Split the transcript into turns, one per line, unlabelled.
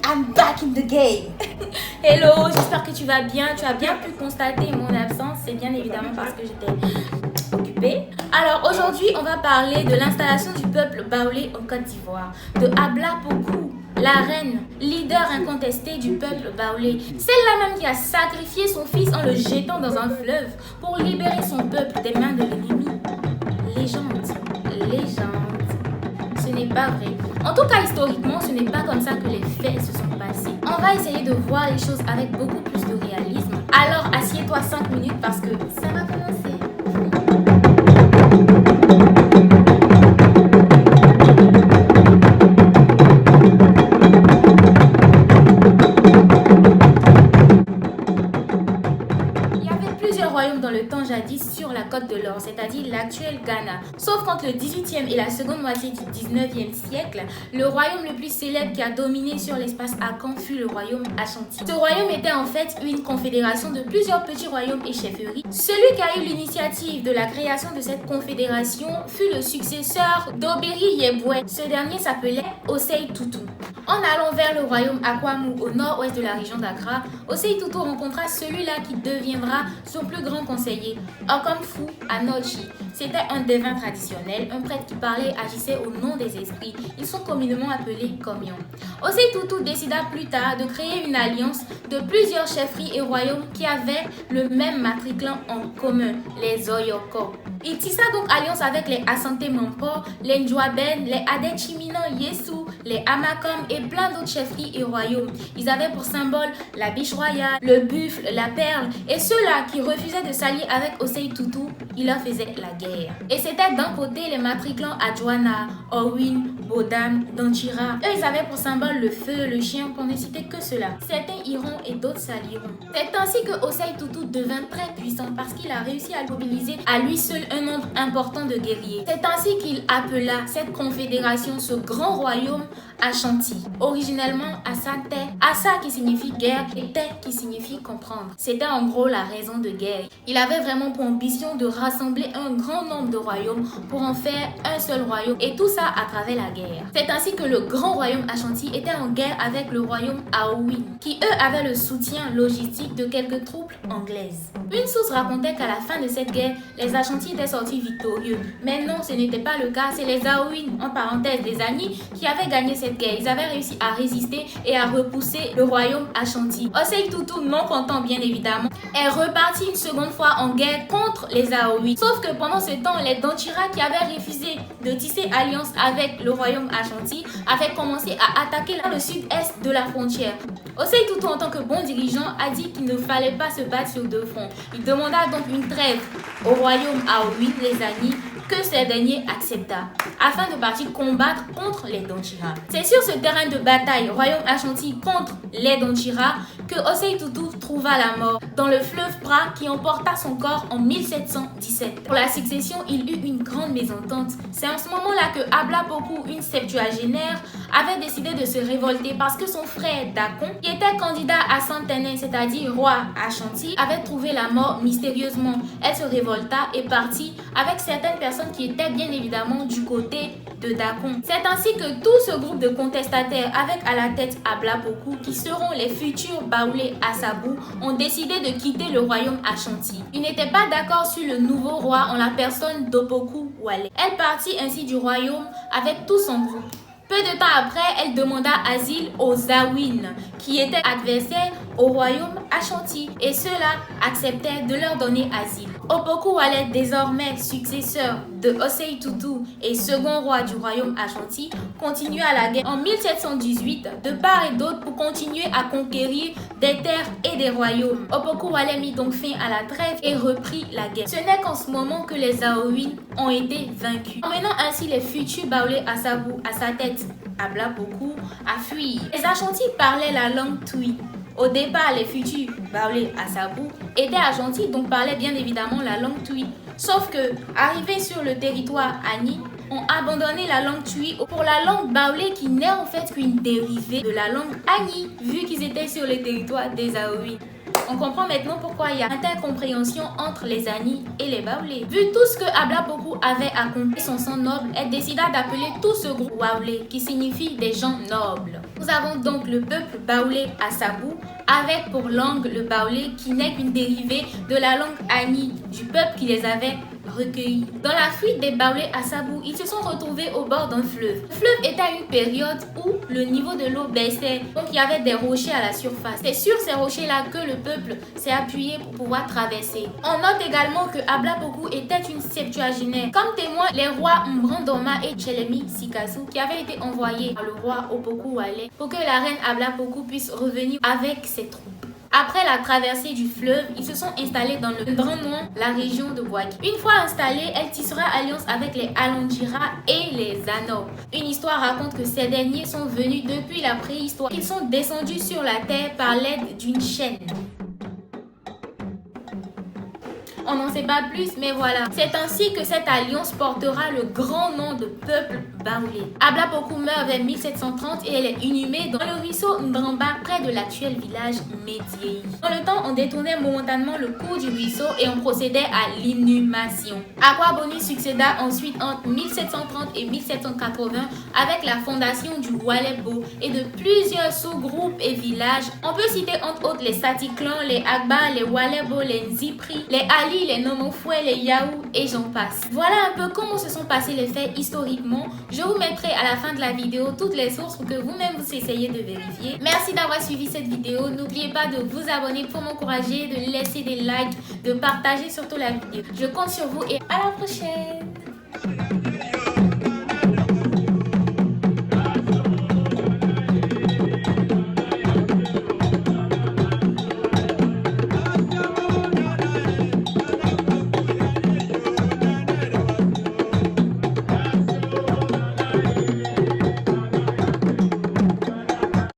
I'm back in the game. Hello, j'espère que tu vas bien. Tu as bien pu constater mon absence. C'est bien évidemment parce que j'étais occupée. Alors aujourd'hui, on va parler de l'installation du peuple baoulé en Côte d'Ivoire, de Abla Pokou, la reine, leader incontesté du peuple baoulé. Celle-là même qui a sacrifié son fils en le jetant dans un fleuve pour libérer son peuple des mains de l'ennemi. Légende. Ce n'est pas vrai. En tout cas, historiquement, ce n'est pas comme ça que les faits se sont passés. On va essayer de voir les choses avec beaucoup plus de réalisme. Alors, assieds-toi 5 minutes parce que ça va commencer. Dans le temps jadis sur la côte de l'Or, c'est-à-dire l'actuel Ghana. Sauf qu'entre le 18e et la seconde moitié du 19e siècle, le royaume le plus célèbre qui a dominé sur l'espace Akan fut le royaume Ashanti. Ce royaume était en fait une confédération de plusieurs petits royaumes et chefferies. Celui qui a eu l'initiative de la création de cette confédération fut le successeur d'Obéry Yeboué. Ce dernier s'appelait Osei Tutu. En allant vers le royaume Akwamu au nord-ouest de la région d'Accra, Osei Tutu rencontra celui-là qui deviendra son plus grand conseiller, Okomfu Anochi. C'était un devin traditionnel, un prêtre qui parlait et agissait au nom des esprits. Ils sont communément appelés Komion. Osei Tutu décida plus tard de créer une alliance de plusieurs chefferies et royaumes qui avaient le même matriclant en commun, les Oyoko. Il tissa donc alliance avec les Asante Mampo, les Ndjouaben, les Adechiminan Yesu, les Amakom et plein d'autres chefferies et royaumes. Ils avaient pour symbole la biche royale, le buffle, la perle, et ceux-là qui refusaient de s'allier avec Osei Tutu, il leur faisait la guerre. Et c'était d'un côté les matriclans Adjouana, Owin, Bodam, Danchira. Eux, ils avaient pour symbole le feu, le chien, pour ne citer que cela. Certains iront et d'autres s'allieront. C'est ainsi que Osei Tutu devint très puissant parce qu'il a réussi à mobiliser à lui seul un nombre important de guerriers. C'est ainsi qu'il appela cette confédération, ce grand royaume, Ashanti. Originellement, Asante, Asa qui signifie guerre et Te qui signifie comprendre. C'était en gros la raison de guerre. Il avait vraiment pour ambition de rassembler un grand nombre de royaumes pour en faire un seul royaume et tout ça à travers la guerre. C'est ainsi que le grand royaume Ashanti était en guerre avec le royaume Aowin, qui eux avaient le soutien logistique de quelques troupes anglaises. Une source racontait qu'à la fin de cette guerre, les Ashanti étaient sortis victorieux. Mais non, ce n'était pas le cas. C'est les Aowin, en parenthèse des Ani, qui avaient gagné cette guerre. Ils avaient réussi à résister et à repousser le royaume Ashanti. Osei Tutu, non content bien évidemment, est reparti une seconde fois en guerre contre les Aowin. Sauf que pendant ce temps, les Danchira qui avaient refusé de tisser alliance avec le royaume Ashanti avaient commencé à attaquer le sud-est de la frontière. Osei Tutu, en tant que bon dirigeant, a dit qu'il ne fallait pas se battre sur deux fronts. Il demanda donc une trêve au royaume Aowin, les Ani, que ces derniers accepta, afin de partir combattre contre les Danchira. C'est sur ce terrain de bataille, royaume Ashanti contre les Danchira, que Osei Tutu trouva la mort dans le fleuve Pra qui emporta son corps en 1717. Pour la succession, il eut une grande mésentente. C'est en ce moment-là que Abla Pokou, une septuagénaire, avait décidé de se révolter parce que son frère Dakon, qui était candidat à Santene, c'est-à-dire roi Ashanti, avait trouvé la mort mystérieusement. Elle se révolta et partit avec certaines personnes qui étaient bien évidemment du côté de Dakon. C'est ainsi que tout ce groupe de contestataires, avec à la tête Abla Pokou, qui seront les futurs baoulés Assabou, ont décidé de quitter le royaume Ashanti. Ils n'étaient pas d'accord sur le nouveau roi en la personne d'Opoku Wale. Elle partit ainsi du royaume avec tout son groupe. Peu de temps après, elle demanda asile aux Zawin, qui étaient adversaires au royaume Ashanti, et ceux-là acceptèrent de leur donner asile. Opoku Wale, désormais successeur de Osei Tutu et second roi du royaume Ashanti, continua la guerre en 1718 de part et d'autre pour continuer à conquérir des terres et des royaumes. Opoku Wale mit donc fin à la trêve et reprit la guerre. Ce n'est qu'en ce moment que les Aowin ont été vaincus, emmenant ainsi les futurs baoulés Assabou à sa tête, Abla Pokou, à fuir. Les Ashanti parlaient la langue Twi. Au départ, les futurs baoulés Assabou étaient Ashanti, donc parlaient bien évidemment la langue Twi. Sauf que, arrivés sur le territoire Ani, ont abandonné la langue Twi pour la langue baoulé qui n'est en fait qu'une dérivée de la langue Ani, vu qu'ils étaient sur le territoire des Aowin. On comprend maintenant pourquoi il y a intercompréhension entre les Ani et les Baoulés. Vu tout ce que Aglapoku avait accompli son sang noble, elle décida d'appeler tout ce groupe Waoulé, qui signifie des gens nobles. Nous avons donc le peuple Baoulé à Sabou, avec pour langue le Baoulé qui n'est qu'une dérivée de la langue Ani, du peuple qui les avait recueillis. Dans la fuite des Baoulés à Sabou, ils se sont retrouvés au bord d'un fleuve. Le fleuve était à une période où le niveau de l'eau baissait, donc il y avait des rochers à la surface. C'est sur ces rochers-là que le peuple s'est appuyé pour pouvoir traverser. On note également que Aglapoku était une septuagénaire. Comme témoin, les rois Mbrandoma et Tchelemi Sikasu qui avaient été envoyés par le roi Opoku Wale pour que la reine Aglapoku puisse revenir avec ses troupes. Après la traversée du fleuve, ils se sont installés dans le Ndranouan, la région de Bouaki. Une fois installés, elle tissera alliance avec les Alondjira et les Ano. Une histoire raconte que ces derniers sont venus depuis la préhistoire. Ils sont descendus sur la terre par l'aide d'une chaîne. On n'en sait pas plus, mais voilà. C'est ainsi que cette alliance portera le grand nom de peuple Baoulé. Aglapoku meurt vers 1730 et elle est inhumée dans le ruisseau Ndramba, près de l'actuel village Médiéi. Dans le temps, on détournait momentanément le cours du ruisseau et on procédait à l'inhumation. Akwaboni succéda ensuite entre 1730 et 1780 avec la fondation du Walebo et de plusieurs sous-groupes et villages. On peut citer entre autres les Satiklan, les Agba, les Walebo, les Nzipri, les Ali, les Nomofoué, les Yaou et j'en passe. Voilà un peu comment se sont passés les faits historiquement. Je vous mettrai à la fin de la vidéo toutes les sources pour que vous-même vous essayiez de vérifier. Merci d'avoir suivi cette vidéo. N'oubliez pas de vous abonner pour m'encourager, de laisser des likes, de partager surtout la vidéo. Je compte sur vous et à la prochaine.